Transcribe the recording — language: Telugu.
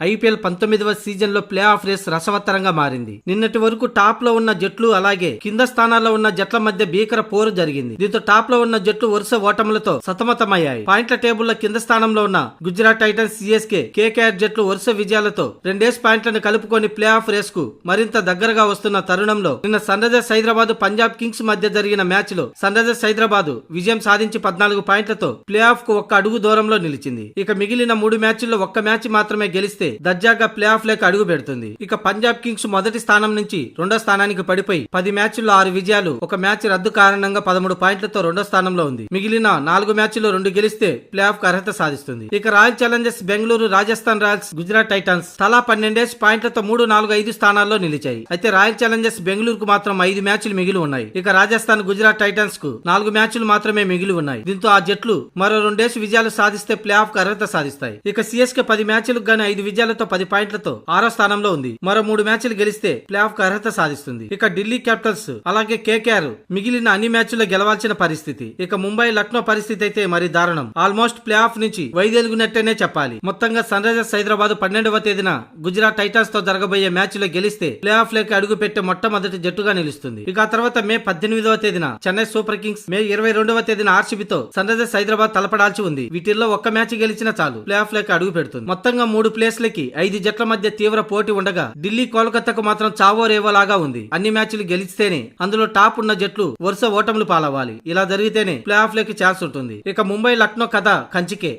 ఐపీఎల్ 19వ సీజన్ లో ప్లే ఆఫ్ రేస్ రసవత్తరంగా మారింది. నిన్నటి వరకు టాప్ లో ఉన్న జట్లు అలాగే కింద స్థానాల్లో ఉన్న జట్ల మధ్య భీకర పోరు జరిగింది. దీంతో టాప్ లో ఉన్న జట్లు వరుస ఓటములతో సతమతమయ్యాయి. పాయింట్ల టేబుల్లో కింద స్థానంలో ఉన్న గుజరాత్ టైటన్స్, సిఎస్కే, కేకేఆర్ జట్లు వరుస విజయాలతో 2 పాయింట్లను కలుపుకొని ప్లే ఆఫ్ రేస్ కు మరింత దగ్గరగా వస్తున్న తరుణంలో నిన్న Sunrisers Hyderabad, Punjab Kings మధ్య జరిగిన మ్యాచ్ లో సన్ రైజర్స్ హైదరాబాద్ విజయం సాధించి 14 పాయింట్లతో ప్లే ఆఫ్ కు ఒక్క అడుగు దూరంలో నిలిచింది. ఇక మిగిలిన 3 మ్యాచ్ల్లో ఒక్క మ్యాచ్ మాత్రమే గెలిస్తే దర్జాగా ప్లే ఆఫ్ లేక అడుగు పెడుతుంది. ఇక పంజాబ్ కింగ్స్ మొదటి స్థానం నుంచి 2వ స్థానానికి పడిపోయి 10 మ్యాచ్ల్లో 6 విజయాలు, ఒక మ్యాచ్ రద్దు కారణంగా 13 పాయింట్లతో 2వ స్థానంలో ఉంది. మిగిలిన 4 మ్యాచ్ల్లో 2 గెలిస్తే ప్లే ఆఫ్ కు అర్హత సాధిస్తుంది. ఇక royal Challengers Bengaluru, Rajasthan Royals, Gujarat Titans తలా 12 పాయింట్లతో 3, 4, 5 స్థానాల్లో నిలిచాయి. అయితే రాయల్ ఛాలెంజర్స్ బెంగళూరుకు మాత్రం 5 మ్యాచ్లు మిగిలి ఉన్నాయి. ఇక రాజస్థాన్, గుజరాత్ టైటన్స్ కు 4 మ్యాచ్లు మాత్రమే మిగిలి ఉన్నాయి. దీంతో ఆ జట్లు మరో 2 విజయాలు సాధిస్తే ప్లే ఆఫ్ కు అర్హత సాధిస్తాయి. ఇక సిఎస్కే 10 మ్యాచ్లకు గానీ 5 విజయాలతో 10 పాయింట్లతో 6వ స్థానంలో ఉంది. మరో 3 మ్యాచ్లు గెలిస్తే ప్లే ఆఫ్ కు అర్హత సాధిస్తుంది. ఇక ఢిల్లీ క్యాపిటల్స్ అలాగే కేకేఆర్ మిగిలిన అన్ని మ్యాచ్ల్లో గెలవాల్సిన పరిస్థితి. ఇక ముంబై, లక్నో పరిస్థితి అయితే మరి దారుణం. ఆల్మోస్ట్ ప్లే ఆఫ్ నుంచి వైదొలుగునట్టేనే చెప్పాలి. మొత్తంగా సన్ రైజర్స్ హైదరాబాద్ 12వ తేదీన గుజరాత్ టైటన్స్ తో జరగబోయే మ్యాచ్ లో గెలిస్తే ప్లే ఆఫ్ లేక అడుగు పెట్టే మొట్టమొదటి జట్టుగా నిలుస్తుంది. ఇక ఆ తర్వాత మే 18వ తేదీన చెన్నై సూపర్ కింగ్స్, మే 22వ తేదీన ఆర్సీబీతో సన్ రైజర్స్ హైదరాబాద్ తలపడాల్సి ఉంది. వీటిల్లో ఒక్క మ్యాచ్ గెలిచినా చాలు ప్లే ఆఫ్ లేక అడుగు పెడుతుంది. మొత్తంగా 3 ప్లేస్లకి 5 జట్ల మధ్య తీవ్ర పోటీ ఉండగా ఢిల్లీ, కోల్కతాకు మాత్రం చావో రేవోలాగా ఉంది. అన్ని మ్యాచ్లు గెలిస్తేనే అందులో టాప్ ఉన్న జట్లు వరుస ఓటములు పాలవ్వాలి. ఇలా జరిగితేనే ప్లే ఆఫ్ లేకి ఛాన్స్ ఉంటుంది. ఇక ముంబై, లక్నో కథ కంచికే.